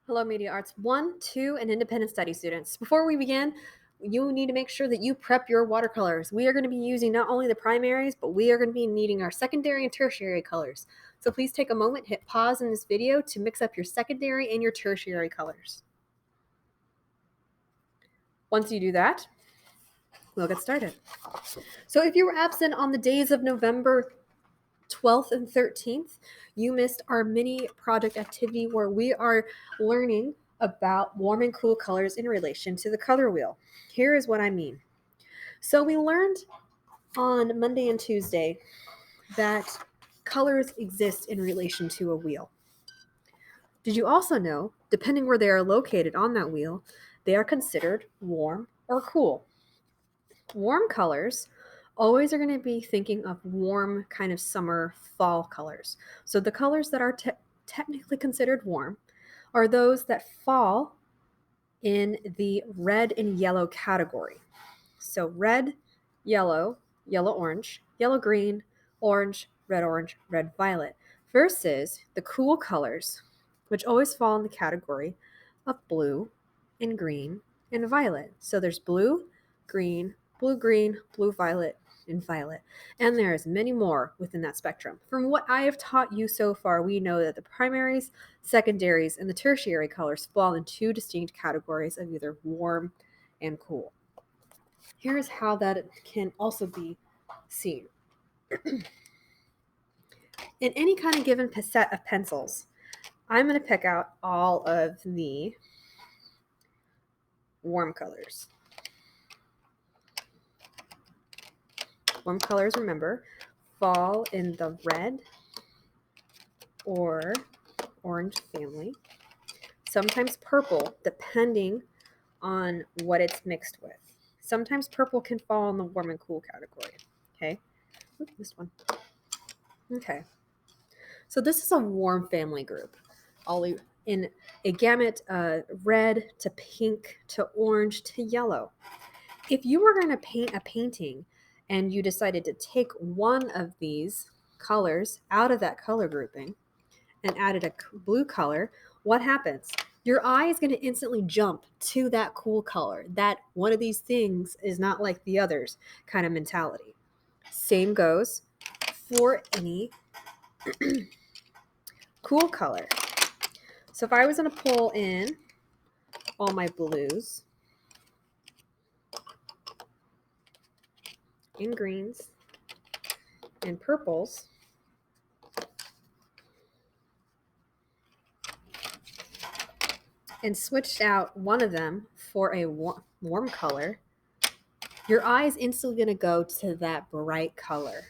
Hello, Media Arts 1, 2, and Independent Study students. Before we begin, you need to make sure that you prep your watercolors. We are going to be using not only the primaries, but we are going to be needing our secondary and tertiary colors. So please take a moment, hit pause in this video to mix up your secondary and your tertiary colors. Once you do that, we'll get started. So if you were absent on the days of November 12th and 13th, you missed our mini project activity where we are learning about warm and cool colors in relation to the color wheel. Here is what I mean. So we learned on Monday and Tuesday that colors exist in relation to a wheel. Did you also know, depending where they are located on that wheel, they are considered warm or cool? Warm colors always are going to be thinking of warm kind of summer fall colors. So the colors that are technically considered warm are those that fall in the red and yellow category. So red, yellow, yellow orange, yellow green, orange, red violet, versus the cool colors, which always fall in the category of blue and green and violet. So there's blue, green, blue violet, and violet. And there's many more within that spectrum. From what I have taught you so far, we know that the primaries, secondaries, and the tertiary colors fall in two distinct categories of either warm and cool. Here's how that can also be seen. In any kind of given set of pencils, I'm going to pick out all of the warm colors. Warm colors, remember, fall in the red or orange family. Sometimes purple, depending on what it's mixed with. Sometimes purple can fall in the warm and cool category. Okay. Oops, missed one. Okay. So this is a warm family group. All in a gamut red to pink to orange to yellow. If you were going to paint a painting and you decided to take one of these colors out of that color grouping and added a blue color, what happens? Your eye is going to instantly jump to that cool color. That one of these things is not like the others kind of mentality. Same goes for any cool color. So if I was going to pull in all my blues and greens and purples, and switched out one of them for a warm color, your eye is instantly going to go to that bright color.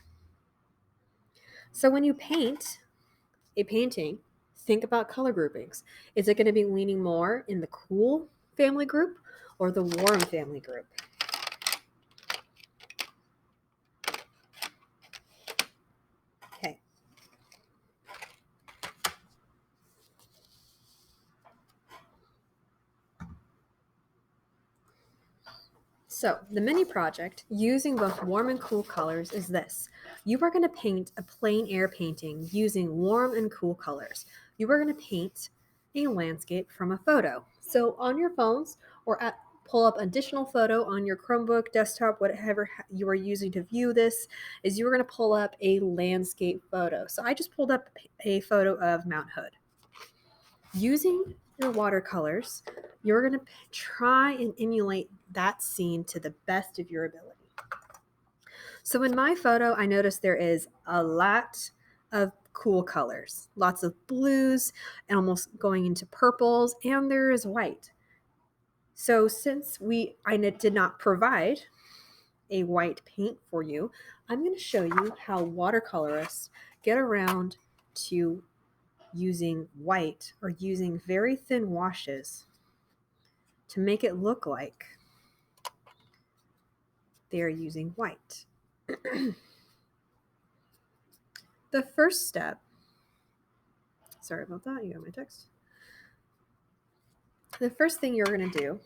So when you paint a painting, think about color groupings. Is it going to be leaning more in the cool family group or the warm family group? Okay. So the mini project using both warm and cool colors is this. You are going to paint a plein air painting using warm and cool colors. You are going to paint a landscape from a photo. So on your phones or pull up additional photo on your Chromebook, desktop, whatever you are using to view this, is you're going to pull up a landscape photo. So I just pulled up a photo of Mount Hood. Using your watercolors, you're going to try and emulate that scene to the best of your ability. So in my photo, I noticed there is a lot of cool colors, lots of blues and almost going into purples, and there is white. So since I did not provide a white paint for you, I'm going to show you how watercolorists get around to using white or using very thin washes to make it look like they are using white. The first step, sorry about that, you got my text. The first thing you're going to do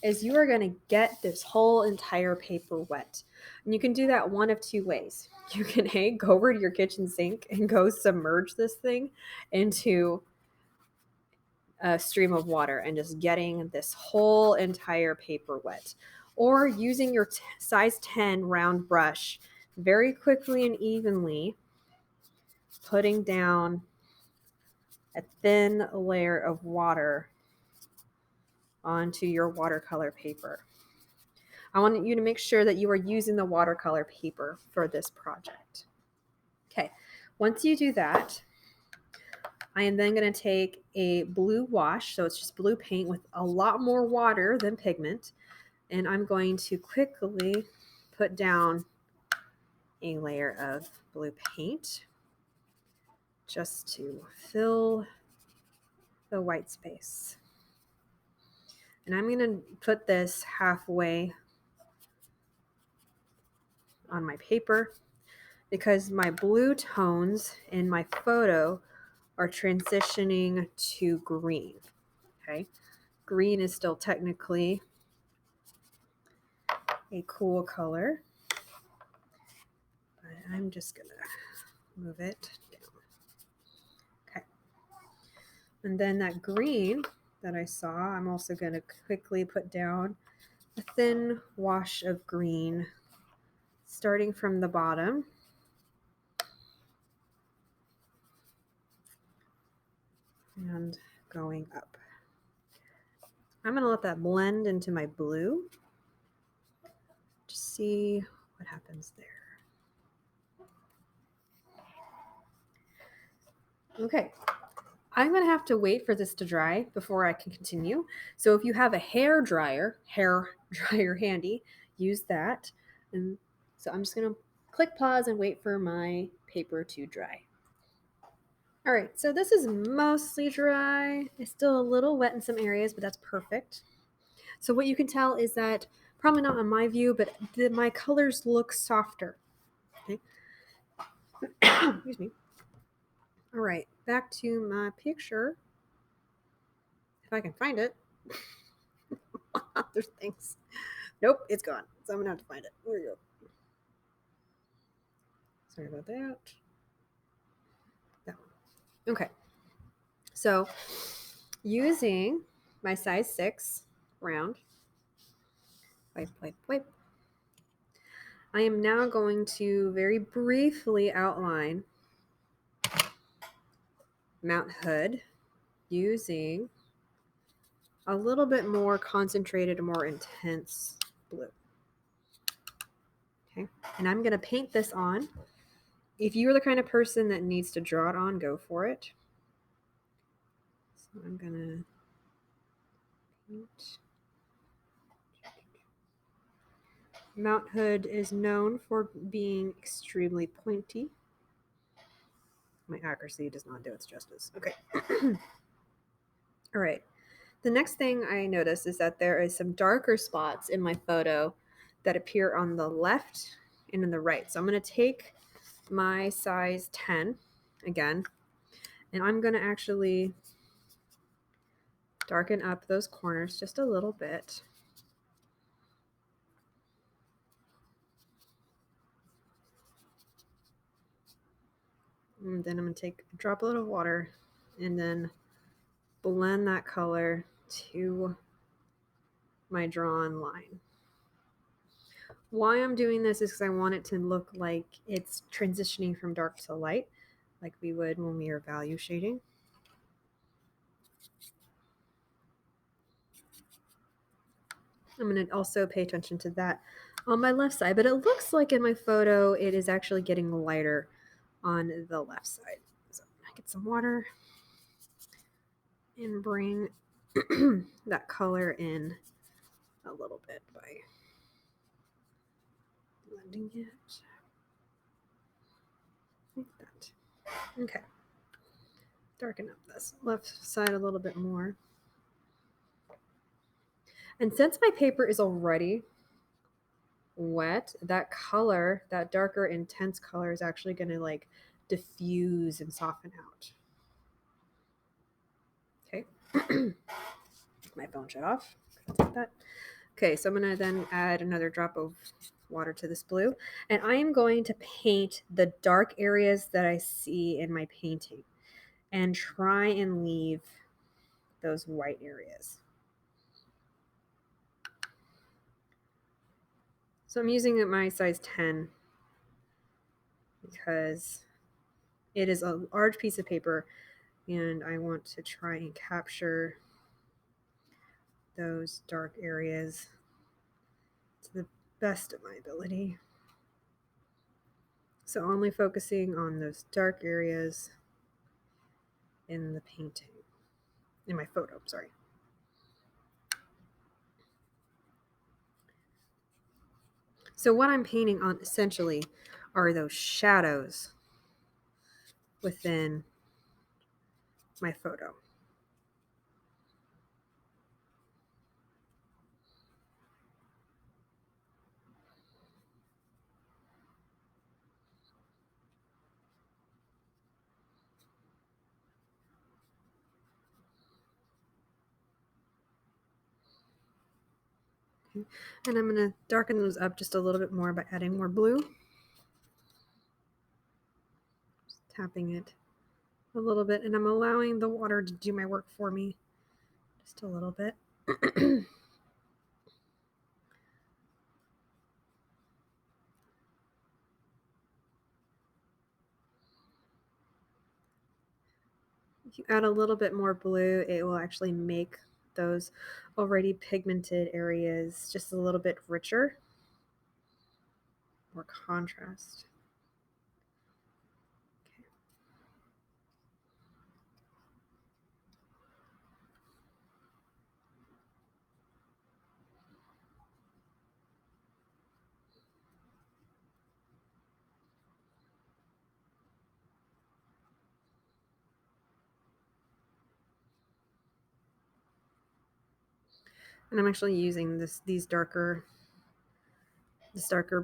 is you are going to get this whole entire paper wet. And you can do that one of two ways. You can go over to your kitchen sink and go submerge this thing into a stream of water and just getting this whole entire paper wet. Or using your size 10 round brush very quickly and evenly, putting down a thin layer of water onto your watercolor paper. I want you to make sure that you are using the watercolor paper for this project. Okay, once you do that, I am then going to take a blue wash, so it's just blue paint with a lot more water than pigment, and I'm going to quickly put down a layer of blue paint just to fill the white space. And I'm going to put this halfway on my paper because my blue tones in my photo are transitioning to green. Okay, green is still technically a cool color, but I'm just gonna move it down. Okay, and then that green that I saw, I'm also going to quickly put down a thin wash of green starting from the bottom and going up. I'm going to let that blend into my blue. Just see what happens there. Okay, I'm going to have to wait for this to dry before I can continue. So if you have a hair dryer handy, use that. And so I'm just going to click pause and wait for my paper to dry. All right, so this is mostly dry. It's still a little wet in some areas, but that's perfect. So what you can tell is that, probably not on my view, but my colors look softer. Okay. Excuse me. All right, back to my picture. If I can find it. There's things. Nope, it's gone. So I'm gonna have to find it. There we go. Sorry about that. That one. Okay. So using my size 6 round, wipe. I am now going to very briefly outline Mount Hood using a little bit more concentrated, more intense blue. Okay, and I'm going to paint this on. If you're the kind of person that needs to draw it on, go for it. So I'm going to paint. Mount Hood is known for being extremely pointy. My accuracy does not do its justice. Okay. All right. The next thing I notice is that there is some darker spots in my photo that appear on the left and on the right. So I'm going to take my size 10 again, and I'm going to actually darken up those corners just a little bit. And then I'm going to take a droplet of water and then blend that color to my drawn line. Why I'm doing this is because I want it to look like it's transitioning from dark to light, like we would when we are value shading. I'm going to also pay attention to that on my left side, but it looks like in my photo it is actually getting lighter on the left side. So I'm going to get some water and bring that color in a little bit by blending it like that. Okay, darken up this left side a little bit more. And since my paper is already wet, that color, that darker intense color, is actually going to like diffuse and soften out. Okay. My phone shut off. Take that. Okay, so I'm going to then add another drop of water to this blue, and I am going to paint the dark areas that I see in my painting and try and leave those white areas. So I'm using my size 10 because it is a large piece of paper and I want to try and capture those dark areas to the best of my ability. So only focusing on those dark areas in the painting, in my photo, sorry. So what I'm painting on essentially are those shadows within my photo. Okay. And I'm going to darken those up just a little bit more by adding more blue. Just tapping it a little bit, and I'm allowing the water to do my work for me just a little bit. If you add a little bit more blue, it will actually make those already pigmented areas just a little bit richer, more contrast. Okay. And I'm actually using this darker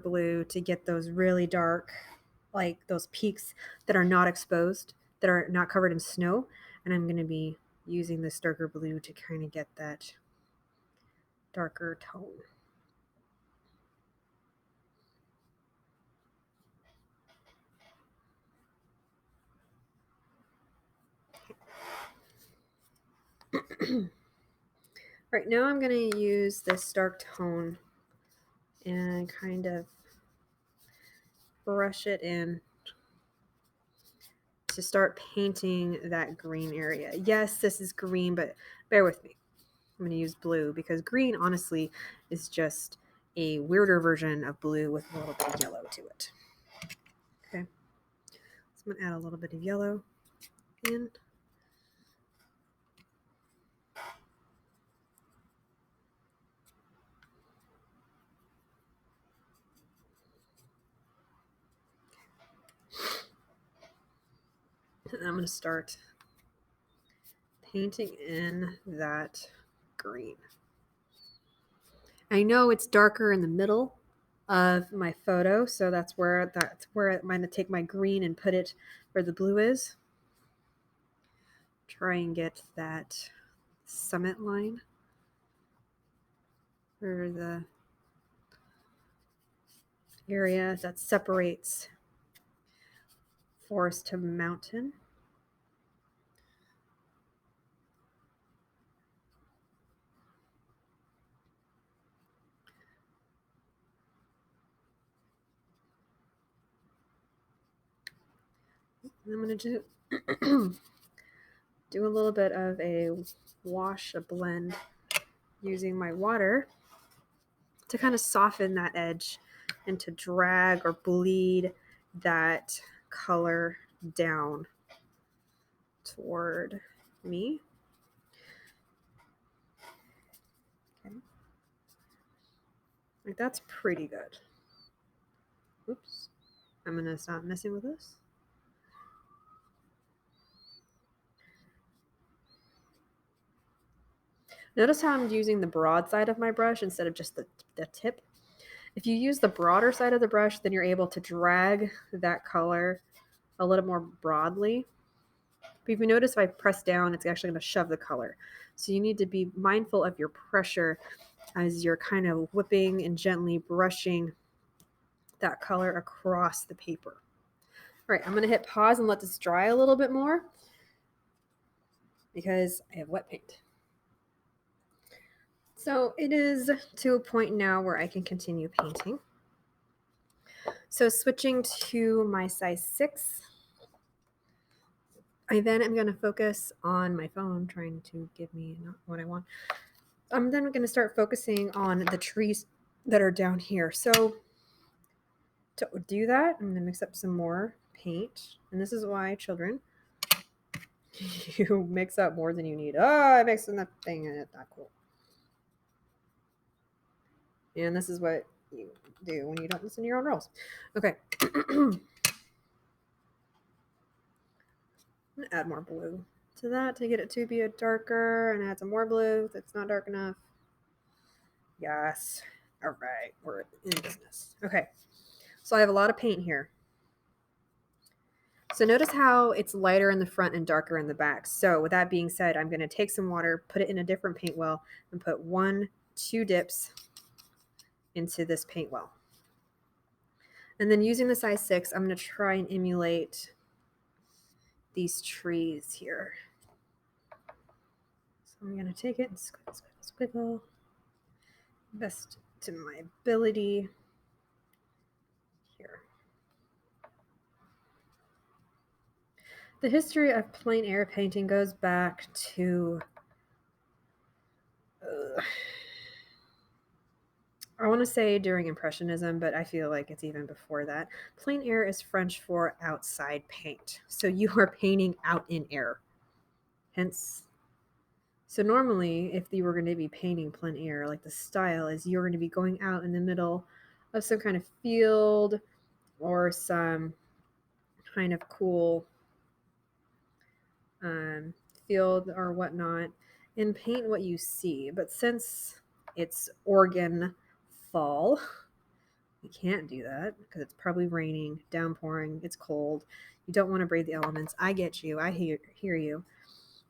blue to get those really dark, like those peaks that are not exposed, that are not covered in snow. And I'm going to be using this darker blue to kind of get that darker tone. Right now I'm going to use this dark tone and kind of brush it in to start painting that green area. Yes, this is green, but bear with me. I'm going to use blue because green, honestly, is just a weirder version of blue with a little bit of yellow to it. Okay, so I'm going to add a little bit of yellow in. And I'm going to start painting in that green. I know it's darker in the middle of my photo, so that's where I'm going to take my green and put it where the blue is. Try and get that summit line or the area that separates forest to mountain. And I'm going to do a little bit of a wash, a blend using my water to kind of soften that edge and to drag or bleed that color down toward me. Okay. Like that's pretty good. Oops. I'm going to stop messing with this. Notice how I'm using the broad side of my brush instead of just the tip. If you use the broader side of the brush, then you're able to drag that color a little more broadly. But if you notice, if I press down, it's actually going to shove the color. So you need to be mindful of your pressure as you're kind of whipping and gently brushing that color across the paper. All right, I'm going to hit pause and let this dry a little bit more because I have wet paint. So it is to a point now where I can continue painting. So switching to my size 6, I then am going to focus on my phone trying to give me not what I want. I'm then going to start focusing on the trees that are down here. So to do that, I'm going to mix up some more paint. And this is why, children, you mix up more than you need. Oh, I mixed in that thing and it's not cool. And this is what you do when you don't listen to your own rules. Okay. I'm gonna add more blue to that to get it to be a darker, and add some more blue that's not dark enough. Yes. All right, we're in business. Okay, so I have a lot of paint here. So notice how it's lighter in the front and darker in the back. So with that being said, I'm going to take some water, put it in a different paint well, and put 2 dips into this paint well. And then using the size 6, I'm going to try and emulate these trees here. So I'm going to take it and squiggle, squiggle, squiggle. Best to my ability here. The history of plein air painting goes back to I want to say during Impressionism, but I feel like it's even before that. Plein air is French for outside paint. So you are painting out in air. Hence, so normally if you were going to be painting plein air, like the style is you're going to be going out in the middle of some kind of field or some kind of cool field or whatnot and paint what you see. But since it's Oregon fall, you can't do that because it's probably raining, downpouring, it's cold. You don't want to breathe the elements. I get you. I hear you.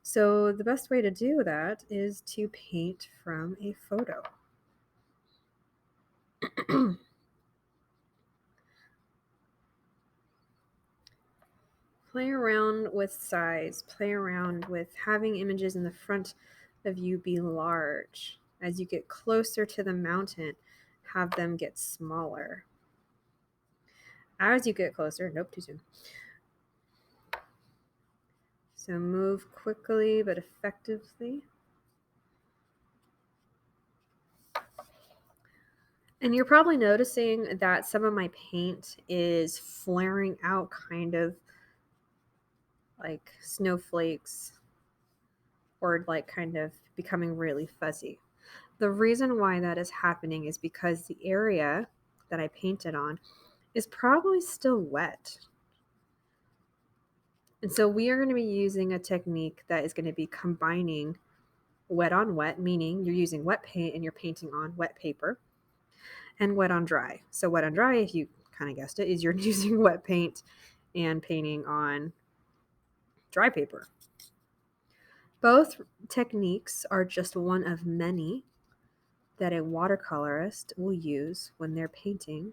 So the best way to do that is to paint from a photo. Play around with size. Play around with having images in the front of you be large. As you get closer to the mountain, have them get smaller. As you get closer, nope, too soon. So move quickly but effectively. And you're probably noticing that some of my paint is flaring out kind of like snowflakes or like kind of becoming really fuzzy. The reason why that is happening is because the area that I painted on is probably still wet. And so we are going to be using a technique that is going to be combining wet on wet, meaning you're using wet paint and you're painting on wet paper, and wet on dry. So wet on dry, if you kind of guessed it, is you're using wet paint and painting on dry paper. Both techniques are just one of many that a watercolorist will use when they're painting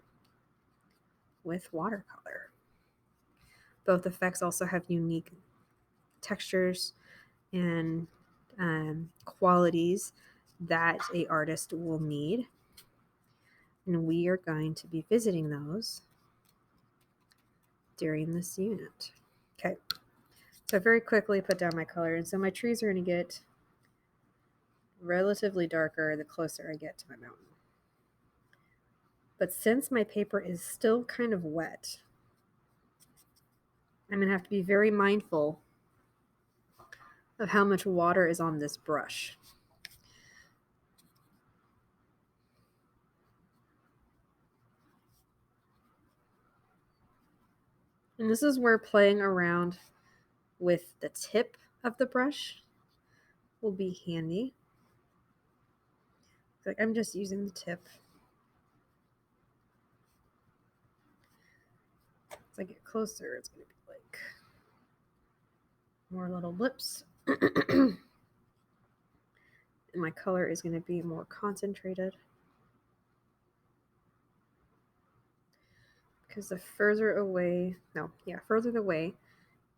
with watercolor. Both effects also have unique textures and qualities that a artist will need. And we are going to be visiting those during this unit. Okay, so very quickly put down my color. And so my trees are going to get relatively darker the closer I get to my mountain. But since my paper is still kind of wet, I'm going to have to be very mindful of how much water is on this brush. And this is where playing around with the tip of the brush will be handy. Like I'm just using the tip. As I get closer, it's going to be like more little blips. And my color is going to be more concentrated. Because the further away, further away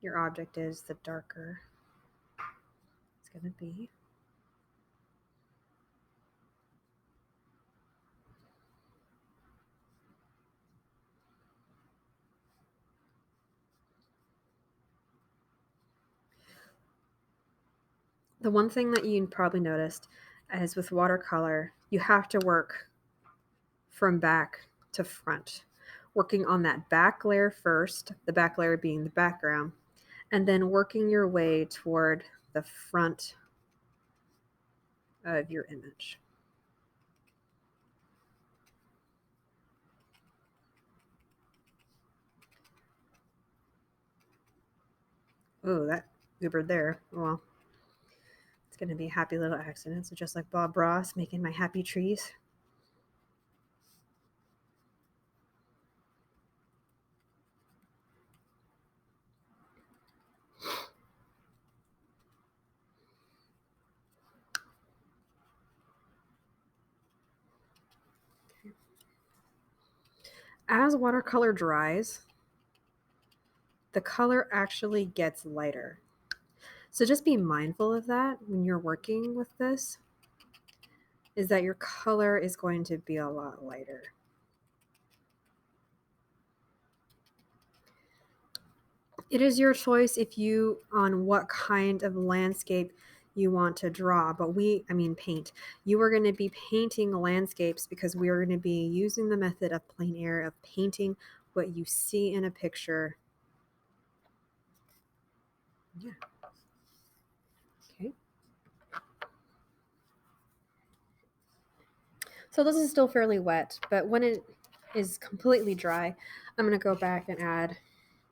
your object is, the darker it's going to be. The one thing that you probably noticed is with watercolor, you have to work from back to front, working on that back layer first, the back layer being the background, and then working your way toward the front of your image. Oh, that goobered there. Well, it's going to be a happy little accident. So just like Bob Ross making my happy trees. As watercolor dries, the color actually gets lighter. So just be mindful of that when you're working with this, is that your color is going to be a lot lighter. It is your choice if you on what kind of landscape you want to draw, but paint. You are going to be painting landscapes because we are going to be using the method of plein air, of painting what you see in a picture. Yeah. Okay. So this is still fairly wet, but when it is completely dry, I'm going to go back and add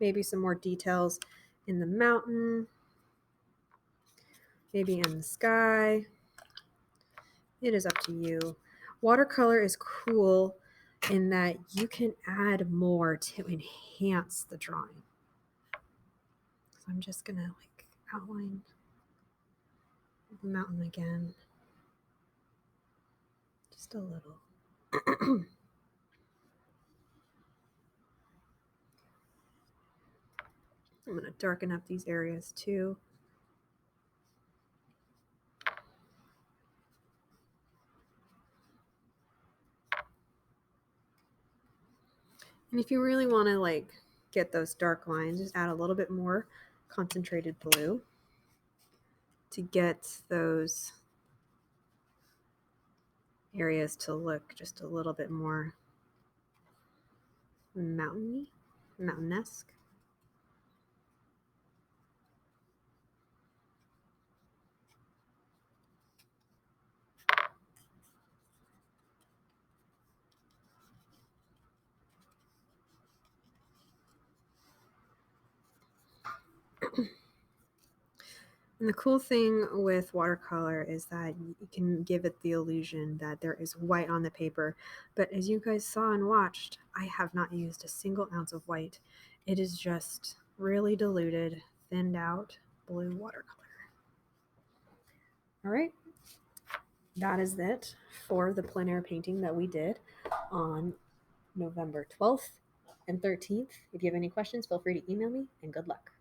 maybe some more details in the mountain, maybe in the sky. It is up to you. Watercolor is cool in that you can add more to enhance the drawing. So I'm just going to outline the mountain again. Just a little. I'm going to darken up these areas too. And if you really want to get those dark lines, just add a little bit more concentrated blue to get those areas to look just a little bit more mountain-esque. And the cool thing with watercolor is that you can give it the illusion that there is white on the paper. But as you guys saw and watched, I have not used a single ounce of white. It is just really diluted, thinned out blue watercolor. All right, that is it for the plein air painting that we did on November 12th and 13th. If you have any questions, feel free to email me, and good luck.